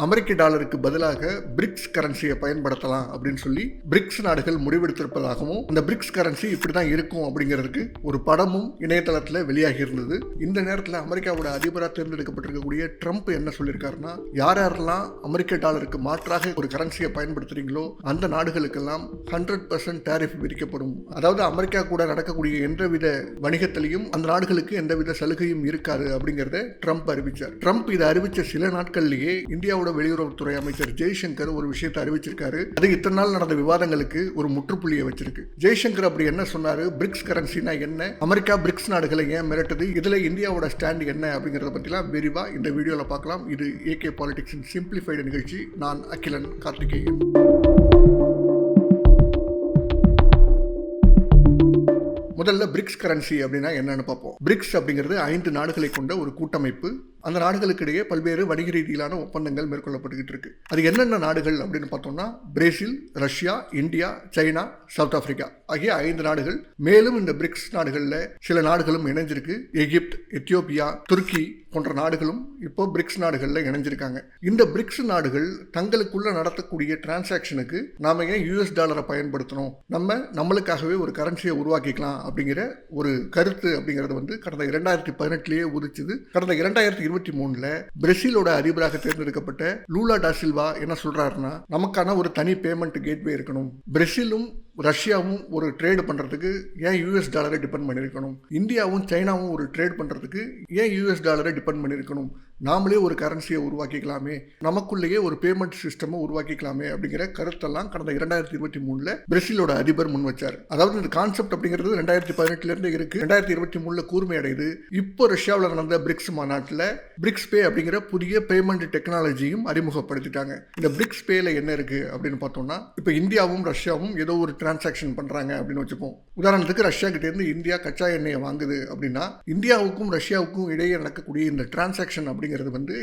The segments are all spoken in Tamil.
அமெரிக்க டாலருக்கு பதிலாக பிரிக்ஸ் கரன்சியை பயன்படுத்தலாம் அப்படின்னு சொல்லி பிரிக்ஸ் நாடுகள் முடிவெடுத்திருப்பதாகவும் அந்த பிரிக்ஸ் கரன்சி இப்படிதான் இருக்கும் அப்படிங்கிறதுக்கு ஒரு படமும் இணையதளத்தில் வெளியாகி இருந்தது. இந்த நேரத்தில் அமெரிக்காவோட அதிபராக தேர்ந்தெடுக்கப்பட்டிருக்கக்கூடிய ட்ரம்ப் என்ன சொல்லியிருக்காருன்னா, யாரெல்லாம் அமெரிக்க டாலருக்கு மாற்றாக ஒரு கரன்சியை பயன்படுத்துறீங்களோ அந்த நாடுகளுக்கெல்லாம் 100% டேரிஃப் விதிக்கப்படும். அதாவது அமெரிக்கா கூட நடக்கக்கூடிய எந்தவித வணிகத்திலையும் அந்த நாடுகளுக்கு எந்தவித சலுகையும் இருக்காது அப்படிங்கிறத ட்ரம்ப் அறிவிச்சார். ட்ரம்ப் இதை அறிவிச்ச சில நாட்கள்லேயே இந்தியாவோட வெளியுறவுத்துறை அமைச்சர் ஜெய்சங்கர் ஒரு விஷயத்தை அறிவிச்சிருக்காரு. அது இத்தனை நாள் நடந்த விவாதங்களுக்கு ஒரு முற்றுப்புள்ளியை வச்சிருக்கு. ஜெய்சங்கர் அப்படி என்ன சொன்னாரு, பிரிக்ஸ் கரன்சினா என்ன, அமெரிக்கா பிரிக்ஸ் நாடுகளை ஏன் மிரட்டுது, இதுல இந்தியாவோட ஸ்டாண்ட் என்ன அப்படிங்கறத பத்திலாம் விரிவா இந்த வீடியோல பார்க்கலாம். இது ஏகே பாலிடிக்ஸின் சிம்பிளிஃபைடு நிகழ்ச்சி. நான் அகிலன் கார்த்திகேயன். முதல்ல பிரிக்ஸ் கரன்சி அப்படின்னா என்னன்னு பார்ப்போம். பிரிக்ஸ் அப்படிங்கிறது 5 நாடுகளை கொண்ட ஒரு கூட்டமைப்பு. அந்த நாடுகளுக்கு இடையே பல்வேறு வணிக ரீதியிலான ஒப்பந்தங்கள் மேற்கொள்ளப்பட்டுக்கிட்டு இருக்கு. அது என்னென்ன நாடுகள் அப்படின்னு பார்த்தோம்னா, Brazil, Russia, India, China, south Africa ஆகிய 5 நாடுகள். மேலும் இந்த பிரிக்ஸ் நாடுகள்ல சில நாடுகளும் இணைஞ்சிருக்கு. எகிப்து, எத்தியோப்பியா, துருக்கி போன்ற நாடுகளும் இப்போ பிரிக்ஸ் நாடுகள்ல இணைஞ்சிருக்காங்க. இந்த பிரிக்ஸ் நாடுகள் தங்களுக்குள்ள நடத்தக்கூடிய டிரான்சாக்ஷனுக்கு நாம ஏன் யூஎஸ் டாலரை பயன்படுத்தணும், நம்மளுக்காகவே ஒரு கரன்சியை உருவாக்கிக்கலாம் அப்படிங்கிற ஒரு கருத்து அப்படிங்கிறது கடந்த 2018 உதிச்சுது. கடந்த 2023 பிரேசிலோட அதிபராக தேர்ந்தெடுக்கப்பட்ட லூலா டா சில்வா என்ன சொல்றாருன்னா, நமக்கான ஒரு தனி பேமெண்ட் கேட்வே இருக்கணும். பிரேசிலும் ரஷ்யாவும் ஒரு ட்ரேடு பண்றதுக்கு ஏன் யூஎஸ் டாலரை டிபெண்ட் பண்ணியிருக்கணும், இந்தியாவும் சைனாவும் ஒரு ட்ரேட் பண்றதுக்கு ஏன் யூஎஸ் டாலரை டிபெண்ட் பண்ணியிருக்கணும், நாமளே ஒரு கரன்சியை உருவாக்கிக்கலாமே, நமக்குள்ளேயே ஒரு பேமெண்ட் சிஸ்டமை உருவாக்கிக்கலாமே அப்படிங்கிற கருத்தெல்லாம் கடந்த 2023 பிரேசிலோட அதிபர் முன் வச்சார். அதாவது இந்த கான்செப்ட் அப்படிங்கிறது 2018 இருக்கு. 2023 கூர்மை அடையுது. இப்போ ரஷ்யாவில் நடந்த பிரிக்ஸ் மாநாட்டில் பிரிக்ஸ் பே அப்படிங்கிற புதிய பேமெண்ட் டெக்னாலஜியும் அறிமுகப்படுத்திட்டாங்க. இந்த பிரிக்ஸ் பேல என்ன இருக்கு அப்படின்னு பார்த்தோம்னா, இப்போ இந்தியாவும் ரஷ்யாவும் ஏதோ ஒரு டிரான்சாக்ஷன் பண்றாங்க அப்படின்னு வச்சுப்போம். உதாரணத்துக்கு ரஷ்யா கிட்ட இருந்து இந்தியா கச்சா எண்ணெயை வாங்குது அப்படின்னா, இந்தியாவுக்கும் ரஷ்யாவுக்கும் இடையே நடக்கக்கூடிய இந்த டிரான்சாக்ஷன் அப்படிங்கிறது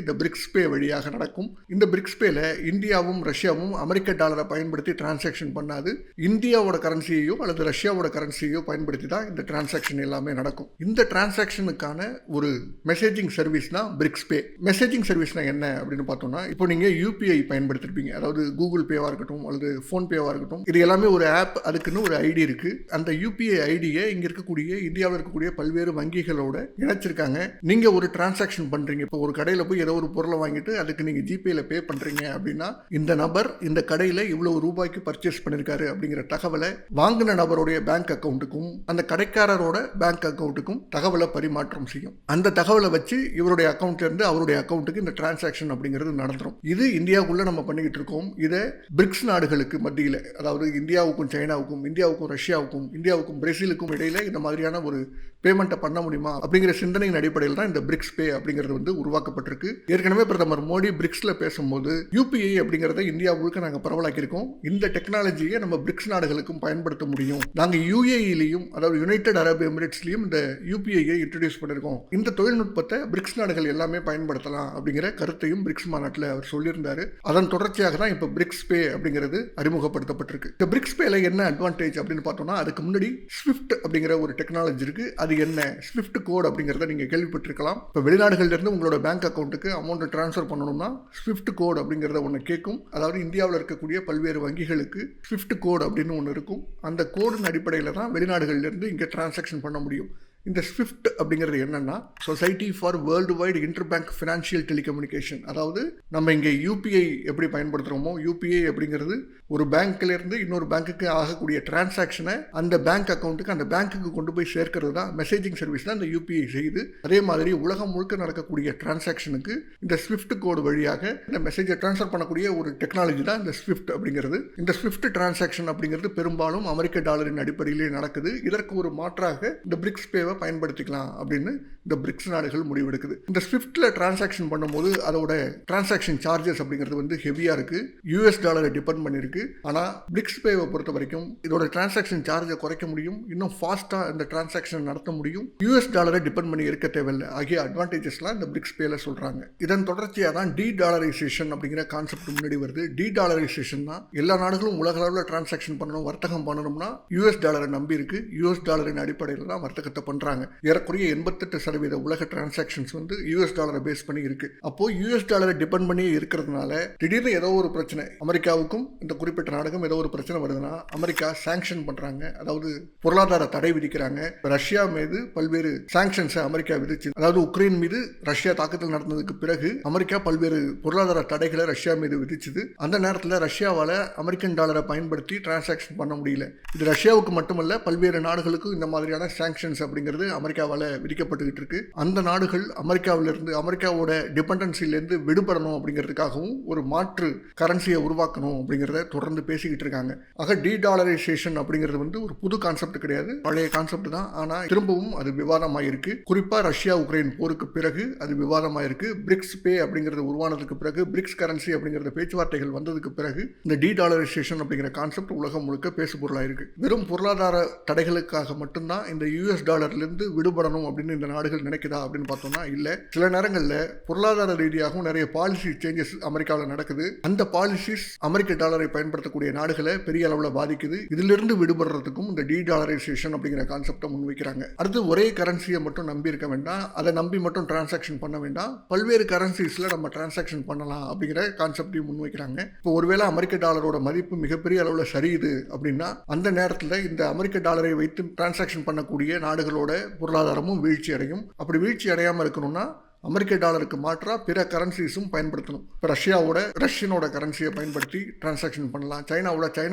இந்த பிரிக்ஸ் பே வழியாக நடக்கும். இந்த பிரிக்ஸ் பேல இந்தியாவும் ரஷ்யாவும் அமெரிக்க டாலரை பயன்படுத்தி டிரான்சாக்ஷன் பண்ணாது, இந்தியாவோட கரன்சியையோ அல்லது ரஷ்யாவோட கரன்சியையோ பயன்படுத்தி தான் இந்த டிரான்சாக்ஷன் எல்லாமே நடக்கும். இந்த டிரான்சாக்ஷனுக்கான ஒரு மெசேஜிங் சர்வீஸ் தான் பிரிக்ஸ் பே. மெசேஜிங் சர்வீஸ்னா என்ன அப்படின்னு பார்த்தோம்னா, இப்போ நீங்க யூபிஐ பயன்படுத்திருப்பீங்க, அதாவது கூகுள் பேவா இருக்கட்டும் அல்லது போன் பேவா இருக்கட்டும், இது எல்லாமே ஒரு ஆப், அதுக்குன்னு ஒரு ஐடி இருக்கு. அந்த யூபிஐ ஐடியை இங்க இருக்கக்கூடிய இந்தியாவில் இருக்கக்கூடிய பல்வேறு வங்கிகளோட இணைச்சிருக்காங்க. நீங்க ஒரு டிரான்சாக்ஷன் பண்றீங்க, இப்போ ஒரு கடையில் போய் ஏதோ ஒரு பொருளை வாங்கிட்டு அதுக்கு நீங்க ஜிபேல பே பண்றீங்க அப்படின்னா, இந்த நபர் இந்த கடையில் இவ்வளவு ரூபாய்க்கு பர்ச்சேஸ் பண்ணிருக்காரு அப்படிங்கிற தகவலை வாங்கின நபருடைய பேங்க் அக்கௌண்ட்டுக்கும் அந்த கடைக்காரரோட பேங்க் அக்கௌண்ட்டுக்கும் தகவலை பரிமாற்றம் செய்யும். அந்த தகவலை வச்சு இவருடைய அக்கௌண்ட்ல இருந்து அவருடைய அக்கௌண்ட்டுக்கு இந்த டிரான்சாக்ஷன் அப்படிங்கிறது நடந்துரும். இது இந்தியாவுக்குள்ள நம்ம பண்ணிக்கிட்டு இருக்கோம். இதை பிரிக்ஸ் நாடுகளுக்கு மத்தியில், அதாவது இந்தியாவுக்கும் சைனாவுக்கும், இந்தியாவுக்கும் ரஷ்யாவுக்கும், இந்தியாவுக்கும் பிரேசிலுக்கும் இடையில இந்த மாதிரியான ஒரு பேமெண்ட்டை பண்ண முடியுமா அப்படிங்கிற சிந்தனையின் அடிப்படையில் தான் இந்த பிரிக்ஸ் பே அப்படிங்கிறது உருவாக்கப்பட்டிருக்கு. ஏற்கனவே பிரதமர் மோடி பிரிக்ஸ்ல பேசும்போது யூபிஐ அப்படிங்கிறத இந்தியா முழுக்க நாங்கள் பரவலாக்கியிருக்கோம். இந்த டெக்னாலஜியை நம்ம பிரிக்ஸ் நாடுகளுக்கும் பயன்படுத்த முடியும். நாங்கள் யுஏஇலையும், அதாவது யுனைடெட் அரபு எமிரேட்ஸ்லையும் இந்த யூபிஐயை இன்ட்ரடியூஸ் பண்ணியிருக்கோம். இந்த தொழில்நுட்பத்தை பிரிக்ஸ் நாடுகள் எல்லாமே பயன்படுத்தலாம் அப்படிங்கிற கருத்தையும் பிரிக்ஸ் மாநாட்டில் அவர் சொல்லியிருந்தாரு. அதன் தொடர்ச்சியாக தான் இப்போ பிரிக்ஸ் பே அப்படிங்கிறது அறிமுகப்படுத்தப்பட்டிருக்கு. இந்த பிரிக்ஸ் பேல என்ன அட்வான்டேஜ் அப்படின்னு பார்த்தோம்னா, அதுக்கு முன்னாடி ஸ்விஃப்ட் அப்படிங்கிற ஒரு டெக்னாலஜி இருக்கு. அது என்ன, ஸ்விஃப்ட் கோட் அப்படிங்கிறத நீங்க கேள்விப்பட்டிருக்கலாம். இப்போ வெளிநாடுகள்ல இருந்து உங்களோட பேங்க் அக்கௌண்ட்டுக்கு அமௌண்ட் டிரான்ஸ்ஃபர் பண்ணணும்னா ஸ்விஃப்ட் கோட் அப்படிங்கிறத ஒன்று கேட்கும். அதாவது இந்தியாவில் இருக்கக்கூடிய பல்வேறு வங்கிகளுக்கு ஸ்விஃப்ட் கோட் அப்படின்னு ஒன்று இருக்கும். அந்த கோடின் அடிப்படையில் தான் வெளிநாடுகள்ல இருந்து இங்கே டிரான்சாக்ஷன் பண்ண முடியும். இந்த ஸ்விஃப்ட் அப்படிங்கிறது என்னன்னா, society for world wide inter bank financial telecommunication. அதாவது நம்ம இங்கே யூபிஐ எப்படி பயன்படுத்துகிறோமோ, யூபிஐ அப்படிங்கிறது ஒரு பேங்க்ல இருந்து இன்னொரு பேங்க்குக்கு ஆகக்கூடிய டிரான்சாக்ஷனை அந்த பேங்க் அக்கௌண்ட்டுக்கு, அந்த பேங்க்குக்கு கொண்டு போய் சேர்க்கிறது தான் மெசேஜிங் சர்வீஸ் தான் இந்த யூபிஐ செய்யுது. அதே மாதிரி உலகம் முழுக்க நடக்கக்கூடிய டிரான்சாக்ஷனுக்கு இந்த ஸ்விஃப்ட் கோடு வழியாக இந்த மெசேஜை டிரான்ஸ்ஃபர் பண்ணக்கூடிய ஒரு டெக்னாலஜி தான் இந்த ஸ்விஃப்ட் அப்படிங்கிறது. இந்த ஸ்விஃப்ட் டிரான்சாக்ஷன் அப்படிங்கிறது பெரும்பாலும் அமெரிக்க டாலரின் அடிப்படையிலே நடக்குது. இதற்கு ஒரு மாற்றாக இந்த பிரிக்ஸ் பே பயன்படுத்திக்கலாம் அப்படின்னு இந்த பிரிக்ஸ் நாடுகள் முடிவெடுக்குது. இந்த ஸ்விஃப்ட்ல டிரான்சாக்ஷன் பண்ணும்போது அதோட டிரான்சாக்ஷன் சார்ஜஸ் அப்படிங்கிறது ஹெவியா இருக்கு. யூஎஸ் டாலரை டிபெண்ட் பண்ணிருக்கு. ஆனா பிரிக்ஸ் பேவை பொறுத்த வரைக்கும் இதோட டிரான்சாக்ஷன் சார்ஜை குறைக்க முடியும், இன்னும் ஃபாஸ்டா இந்த டிரான்சாக்ஷன் நடத்த முடியும், யூஎஸ் டாலரை டிபெண்ட் பண்ணி இருக்க தேவையில்லை ஆகிய அட்வான்டேஜஸ்லாம் இந்த பிரிக்ஸ் பேல சொல்றாங்க. இதன் தொடர்ச்சியாக தான் டி டாலரைசேஷன் அப்படிங்கிற கான்செப்ட் முன்னாடி வருது. டி டாலரைசேஷன் தான் எல்லா நாடுகளும் உலக அளவில் டிரான்சாக்ஷன் பண்ணணும், வர்த்தகம் பண்ணணும்னா யூஎஸ் டாலரை நம்பி இருக்கு. யூஎஸ் டாலரின் அடிப்படையில் தான் வர்த்தகத்தை பண்றாங்க. பண்றாங்க. ஏறக்குறைய 88% உலக டிரான்சாக்ஷன்ஸ் வந்து யூஎஸ் டாலரை பேஸ் பண்ணி இருக்கு. அப்போ யூஎஸ் டாலரை டிபெண்ட் பண்ணி இருக்கிறதுனால திடீர்னு ஏதோ ஒரு பிரச்சனை, அமெரிக்காவுக்கும் இந்த குறிப்பிட்ட நாடுக்கும் ஏதோ ஒரு பிரச்சனை வருதுன்னா அமெரிக்கா சாங்ஷன் பண்றாங்க, அதாவது பொருளாதார தடை விதிக்கிறாங்க. ரஷ்யா மீது பல்வேறு சாங்ஷன்ஸை அமெரிக்கா விதிச்சு, அதாவது உக்ரைன் மீது ரஷ்யா தாக்குதல் நடந்ததுக்கு பிறகு அமெரிக்கா பல்வேறு பொருளாதார தடைகளை ரஷ்யா மீது விதிச்சது. அந்த நேரத்தில் ரஷ்யாவால் அமெரிக்கன் டாலரை பயன்படுத்தி டிரான்சாக்ஷன் பண்ண முடியல. இது ரஷ்யாவுக்கு மட்டுமல்ல, பல்வேறு நாடுகளுக்கும் இந்த மாதிரியான சாங்ஷன்ஸ் அப்படிங்கிறது அமெரிக்காவால் விதிக்கப்பட்டுக்கிட்டு இருக்கு. அந்த நாடுகள் அமெரிக்காவோட டிபெண்டன்சிலேருந்து விடுபடணும் அப்படிங்கிறதுக்காகவும் ஒரு மாற்று கரன்சியை உருவாக்கணும் அப்படிங்கிறத தொடர்ந்து பேசிக்கிட்டு இருக்காங்க. ஆக டீடாலரைசேஷன் அப்படிங்கிறது வந்து ஒரு புது கான்செப்ட் கிடையாது, பழைய கான்செப்ட் தான். ஆனால் திரும்பவும் அது விவாதமாயிருக்கு. குறிப்பாக ரஷ்யா உக்ரைன் போருக்கு பிறகு அது விவாதமாயிருக்கு. பிரிக்ஸ் பே அப்படிங்கிறது உருவானதுக்கு பிறகு, பிரிக்ஸ் கரன்சி அப்படிங்கிற பேச்சுவார்த்தைகள் வந்ததுக்கு பிறகு இந்த டீடாலரைசேஷன் அப்படிங்கிற கான்செப்ட் உலகம் முழுக்க பேசு பொருளாக இருக்கு. வெறும் பொருளாதார தடைகளுக்காக மட்டும்தான் இந்த யூஎஸ் டாலர்லேருந்து விடுபடணும் அப்படின்னு இந்த நாடுகள் நினைக்குதா அப்படின்னு பார்த்தோம்னா இல்லை. சில நேரங்களில் பொருளாதார ரீதியாகவும் நிறைய பாலிசி சேஞ்சஸ் அமெரிக்காவில் நடக்குது. அந்த பாலிசிஸ் அமெரிக்க டாலரை பயன்படுத்தக்கூடிய நாடுகளை பெரிய அளவில் பாதிக்குது. இதிலிருந்து விடுபடுறதுக்கும் இந்த டீடாலரைசேஷன் அப்படிங்கிற கான்செப்டை முன்வைக்கிறாங்க. அடுத்து ஒரே கரன்சியை மட்டும் நம்பி இருக்க வேண்டாம், அதை நம்பி மட்டும் டிரான்சாக்ஷன் பண்ண வேண்டாம், பல்வேறு கரன்சிஸில் நம்ம டிரான்சாக்ஷன் பண்ணலாம் அப்படிங்கிற கான்செப்டையும் முன்வைக்கிறாங்க. இப்போ ஒருவேளை அமெரிக்க டாலரோட மதிப்பு மிகப்பெரிய அளவில் சரியுது அப்படின்னா அந்த நேரத்தில் இந்த அமெரிக்க டாலரை வைத்து டிரான்சாக்ஷன் பண்ணக்கூடிய நாடுகளோட பொருளாதாரமும் வீழ்ச்சி அடையும். அப்படி வீழ்ச்சி அடையாமல் இருக்கணும்னா அமெரிக்க டாலருக்கு மாற்றா பிற கரன்சிஸும் பயன்படுத்தணும். இப்போ ரஷ்யனோட கரன்சியை பயன்படுத்தி டிரான்சாக்ஷன் பண்ணலாம், சைனாவோட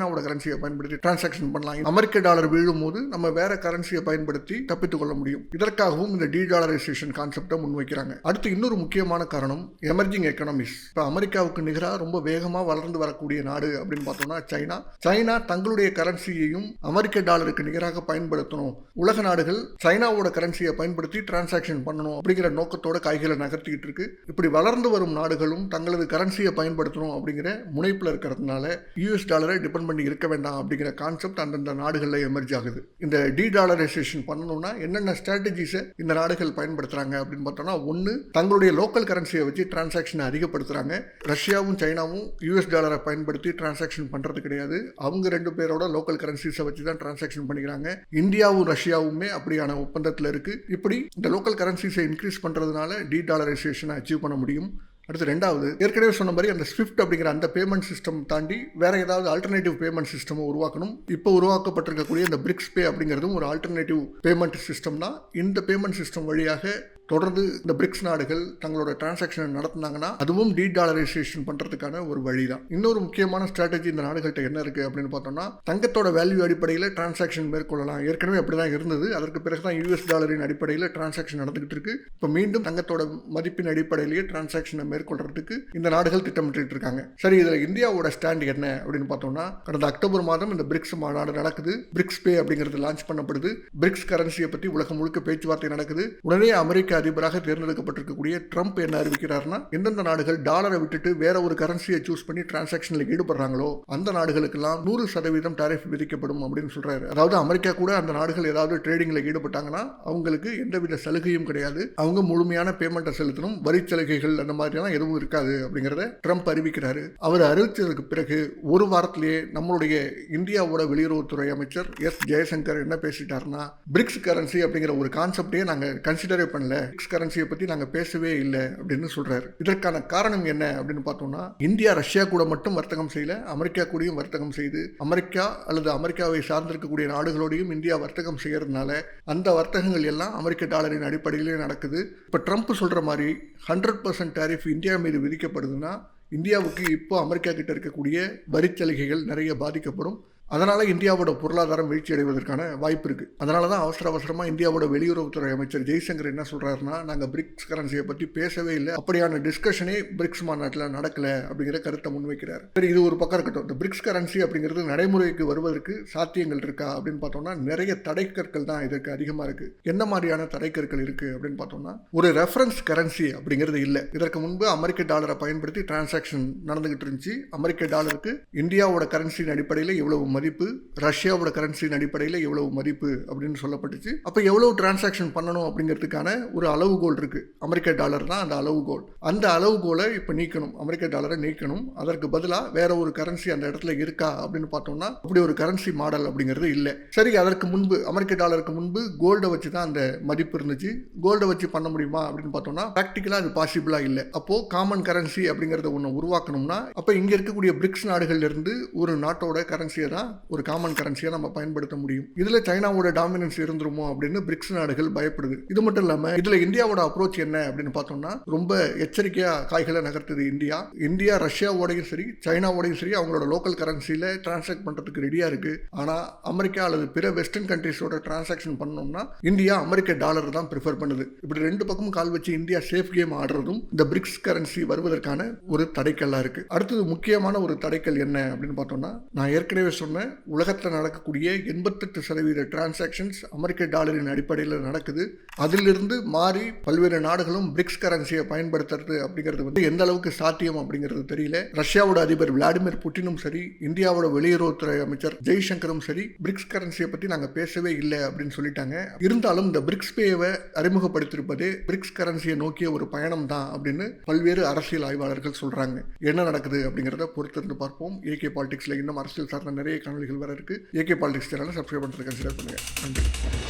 கரன்சியை பயன்படுத்தி டிரான்சாக்ஷன் பண்ணலாம். அமெரிக்க டாலர் வீழும் போது நம்ம வேற கரன்சியை பயன்படுத்தி தப்பித்துக் கொள்ள முடியும். இதற்காகவும் இந்த டீடாலரைசேஷன் கான்செப்டை முன்வைக்கிறாங்க. அடுத்து இன்னொரு முக்கியமான காரணம் எமர்ஜிங் எக்கனாமிஸ். இப்போ அமெரிக்காவுக்கு நிகராக ரொம்ப வேகமாக வளர்ந்து வரக்கூடிய நாடு அப்படின்னு பார்த்தோம்னா சைனா தங்களுடைய கரன்சியையும் அமெரிக்க டாலருக்கு நிகராக பயன்படுத்தணும், உலக நாடுகள் சைனாவோட கரன்சியை பயன்படுத்தி டிரான்சாக்ஷன் பண்ணணும் அப்படிங்கிற நோக்கத்தோட நகர்த்திக்கிட்டு இருக்கு. இப்படி வளர்ந்து வரும் நாடுகளும் தங்களது கரன்சியை பயன்படுத்தணும் அப்படிங்கிற முனைப்பில் இருக்கிறதுனால யூஎஸ் டாலரை டிபெண்ட் பண்ணி இருக்க வேண்டாம் அப்படிங்கிற கான்செப்ட் அந்தந்த நாடுகளில் எமர்ஜ் ஆகுது. இந்த டீடாலரைசேஷன் பண்ணணும்னா என்னென்ன ஸ்ட்ராட்டஜிஸை இந்த நாடுகள் பயன்படுத்துறாங்க அப்படின்னு பார்த்தோம்னா, ஒன்று தங்களுடைய லோக்கல் கரன்சியை வச்சு டிரான்சாக்ஷனை அதிகப்படுத்துறாங்க. ரஷ்யாவும் சைனாவும் யூஎஸ் டாலரை பயன்படுத்தி டிரான்சாக்ஷன் பண்றது கிடையாது, அவங்க ரெண்டு பேரோட லோக்கல் கரன்சிஸை வச்சு தான் டிரான்சாக்ஷன் பண்ணிக்கிறாங்க. இந்தியாவும் ரஷ்யாவுமே அப்படியான ஒப்பந்தத்தில் இருக்கு. இப்படி இந்த லோக்கல் கரன்சிஸை இன்க்ரீஸ் பண்றதுனால டீடாலரைசேஷனை அச்சீவ் பண்ண முடியும். அடுத்து ரெண்டாவது, ஏற்கனவே சொன்ன மாதிரி அந்த ஸ்விஃப்ட் அப்படிங்கிற அந்த பேமெண்ட் சிஸ்டம் தாண்டி வேற ஏதாவது ஆல்டர்னேட்டிவ் பேமெண்ட் சிஸ்டம் உருவாக்கணும். இப்போ உருவாக்கப்பட்டிருக்கக்கூடிய இந்த பிரிக்ஸ் பே அப்படிங்கிறதும் ஒரு ஆல்டர்னேட்டிவ் பேமெண்ட் சிஸ்டம் தான். இந்த பேமெண்ட் சிஸ்டம் வழியாக தொடர்ந்து இந்த பிரிக்ஸ் நாடுகள் தங்களோட டிரான்சாக்ஷனை நடத்தினாங்கன்னா அதுவும் டீடாலரைசேஷன் பண்றதுக்கான ஒரு வழி தான். இன்னொரு முக்கியமான ஸ்ட்ராட்டஜி இந்த நாடுகள்கிட்ட என்ன இருக்கு அப்படின்னு பார்த்தோம்னா, தங்கத்தோட வேல்யூ அடிப்படையில் டிரான்சாக்ஷன் மேற்கொள்ளலாம். ஏற்கனவே அப்படிதான் இருந்தது. அதற்கு பிறகுதான் யூஎஸ் டாலரின் அடிப்படையில் டிரான்சாக்ஷன் நடந்துகிட்டு இருக்கு. இப்போ மீண்டும் தங்கத்தோட மதிப்பின் அடிப்படையிலேயே டிரான்சாக்ஷனை மேற்கொள்றதுக்கு இந்த நாடுகள் திட்டமிட்டு இருக்காங்க. சரி, இதுல இந்தியாவோட ஸ்டாண்ட் என்ன அப்படின்னு பார்த்தோம்னா, கடந்த அக்டோபர் மாதம் இந்த பிரிக்ஸ் மாநாடு நடக்குது. பிரிக்ஸ் பே அப்படிங்கிறது லான்ச் பண்ணப்படுது. பிரிக்ஸ் கரன்சியை பற்றி உலகம் முழுக்க பேச்சுவார்த்தை நடக்குது. உடனே அமெரிக்க அதிபராக தேர்ந்தெடுக்கப்பட்டிருக்கக்கூடிய ட்ரம்ப் என்ன அறிவிக்கிறார்னா, எந்தெந்த நாடுகள் டாலரை விட்டுட்டு வேற ஒரு கரன்சியை சூஸ் பண்ணி டிரான்சாக்ஷன்ல ஈடுபடுறாங்களோ அந்த நாடுகளுக்கெல்லாம் 100% டாரிஃப் விதிக்கப்படும் அப்படின்னு சொல்றாரு. அதாவது அமெரிக்கா கூட அந்த நாடுகள் ஏதாவது ட்ரேடிங்ல ஈடுபட்டாங்கன்னா அவங்களுக்கு எந்தவித சலுகையும் கிடையாது, அவங்க முழுமையான பேமெண்ட்டை செலுத்தணும், வரி சலுகைகள் அந்த மாதிரிலாம் எதுவும் இருக்காது அப்படிங்கிறத ட்ரம்ப் அறிவிக்கிறாரு. அவர் அறிவித்ததுக்கு பிறகு ஒரு வாரத்திலேயே நம்மளுடைய இந்தியாவோட வெளியுறவுத்துறை அமைச்சர் எஸ் ஜெயசங்கர் என்ன பேசிட்டாருன்னா, பிரிக்ஸ் கரன்சி அப்படிங்கிற ஒரு கான்செப்டே நாங்க கன்சிடரே பண்ணல, பிரிக்ஸ் கரன்சியை பத்தி நாங்க பேசவே இல்லை அப்படின்னு சொல்றாரு. இதற்கான காரணம் என்ன அப்படின்னு பார்த்தோம்னா, இந்தியா ரஷ்யா கூட மட்டும் வர்த்தகம் செய்யல, அமெரிக்கா கூடயும் வர்த்தகம் செய்து, அமெரிக்கா அல்லது அமெரிக்காவை சார்ந்திருக்கக்கூடிய நாடுகளோடையும் இந்தியா வர்த்தகம் செய்யறதுனால அந்த வர்த்தகங்கள் எல்லாம் அமெரிக்க டாலரின் அடிப்படையிலே நடக்குது. இப்ப ட்ரம்ப் சொல்ற மாதிரி 100% டாரிஃப் இந்தியா மீது விதிக்கப்படுதுன்னா இந்தியாவுக்கு இப்போ அமெரிக்கா கிட்ட இருக்கக்கூடிய வரிச்சலுகைகள் நிறைய பாதிக்கப்படும். அதனால இந்தியாவோட பொருளாதாரம் வீழ்ச்சி அடைவதற்கான வாய்ப்பு இருக்கு. அதனாலதான் அவசரமா இந்தியாவோட வெளியுறவுத்துறை அமைச்சர் ஜெய்சங்கர் என்ன சொல்றாருன்னா, நாங்க பிரிக்ஸ் கரன்சியை பத்தி பேசவே இல்லை, அப்படியான டிஸ்கஷனே பிரிக்ஸ் மாநாட்டில் நடக்கல அப்படிங்கிற கருத்தை முன்வைக்கிறார். சரி, இது ஒரு பக்கம் இருக்கட்டும். இந்த பிரிக்ஸ் கரன்சி அப்படிங்கிறது நடைமுறைக்கு வருவதற்கு சாத்தியங்கள் இருக்கா அப்படின்னு பார்த்தோம்னா, நிறைய தடைக்கற்கள் தான் இதற்கு அதிகமா இருக்கு. என்ன மாதிரியான தடைக்கற்கள் இருக்கு அப்படின்னு பார்த்தோம்னா, ஒரு ரெஃபரன்ஸ் கரன்சி அப்படிங்கிறது இல்லை. இதற்கு முன்பு அமெரிக்க டாலரை பயன்படுத்தி டிரான்சாக்ஷன் நடந்துகிட்டு இருந்துச்சு. அமெரிக்க டாலருக்கு இந்தியாவோட கரன்சியின் அடிப்படையில் இவ்வளவு மதிப்பு, ரஷ்யாவோட கரன்சியின் அடிப்படையில் எவ்வளவு மதிப்பு அப்படின்னு சொல்லப்பட்டுச்சு. அப்போ எவ்வளவு டிரான்சாக்ஷன் பண்ணணும் அப்படிங்கிறதுக்கான ஒரு அளவுகோல் இருக்கு. அமெரிக்க டாலர் தான் அந்த அளவுகோல். அந்த அளவுகோலை இப்போ நீக்கணும், அமெரிக்க டாலரை நீக்கணும். அதற்கு பதிலாக வேற ஒரு கரன்சி அந்த இடத்துல இருக்கா அப்படின்னு பார்த்தோம்னா அப்படி ஒரு கரன்சி மாடல் அப்படிங்கிறது இல்லை. சரி, அதற்கு முன்பு அமெரிக்க டாலருக்கு முன்பு கோல்டை வச்சு தான் அந்த மதிப்பு இருந்துச்சு. கோல்டை வச்சு பண்ண முடியுமா அப்படின்னு பார்த்தோம்னா ப்ராக்டிக்கலாக அது பாசிபிளா இல்லை. அப்போ காமன் கரன்சி அப்படிங்கிறத ஒன்று உருவாக்கணும்னா அப்போ இங்க இருக்கக்கூடிய பிரிக்ஸ் நாடுகள்ல இருந்து ஒரு நாட்டோட கரன்சியை தான் ஒரு காமன் கரன்சியை நம்ம பயன்படுத்த முடியும். இதுல சைனாவோட டாமினன்ஸ் இருந்துருமோ அப்படின்னு பிரிக்ஸ் நாடுகள் பயப்படுது. இது மட்டும் இல்லாம இதுல இந்தியாவோட அப்ரோச் என்ன அப்படின்னு பார்த்தோம்னா ரொம்ப எச்சரிக்கையா காய்களை நகர்த்துது இந்தியா ரஷ்யாவோடையும் சரி சைனாவோடையும் சரி அவங்களோட லோக்கல் கரன்சியில டிரான்சாக்ட் பண்றதுக்கு ரெடியா இருக்கு. ஆனா அமெரிக்கா அல்லது பிற வெஸ்டர்ன் கண்ட்ரீஸோட டிரான்சாக்ஷன் பண்ணோம்னா இந்தியா அமெரிக்க டாலர் தான் ப்ரிஃபர் பண்ணுது. இப்படி ரெண்டு பக்கமும் கால் வச்சு இந்தியா சேஃப் கேம் ஆடுறதும் இந்த பிரிக்ஸ் கரன்சி வருவதற்கான ஒரு தடைக்கல்லா இருக்கு. அடுத்தது முக்கியமான ஒரு தடைக்கல் என்ன அப்படின்னு பார்த்தோம்னா நான் ஏற்கனவே சொன்னேன், உலகத்தில் நடக்கக்கூடிய 88% டிரான்சாக்ஷன்ஸ் அமெரிக்க டாலரின் அடிப்படையில் நடக்குது. அதிலிருந்து மாறி பல்வேறு நாடுகளும் பிரிக்ஸ் கரன்சியை பயன்படுத்துறது அப்படிங்கிறது வந்து எந்த அளவுக்கு சாத்தியம் அப்படிங்கிறது தெரியல. ரஷ்யாவோட அதிபர் விளாடிமிர் புட்டினும் சரி இந்தியாவோட வெளியுறவுத்துறை அமைச்சர் ஜெய்சங்கரும் சரி பிரிக்ஸ் கரன்சியை பற்றி நாங்கள் பேசவே இல்லை அப்படின்னு சொல்லிட்டாங்க. இருந்தாலும் இந்த பிரிக்ஸ் பேவை அறிமுகப்படுத்தியிருப்பதே பிரிக்ஸ் கரன்சியை நோக்கிய ஒரு பயணம் தான் அப்படின்னு பல்வேறு அரசியல் ஆய்வாளர்கள் சொல்றாங்க. என்ன நடக்குது அப்படிங்கிறத பொறுத்திருந்து பார்ப்போம். ஏகே பாலிடிக்ஸில் இன்னும் அரசியல் சார்ந்த நிறைய காணொலிகள் வர இருக்கு. ஏகே பாலிடிக்ஸ் சேனலை சப்ஸ்கிரைப் பண்ணுறதுக்கு கன்சிடர் பண்ணுங்க. நன்றி.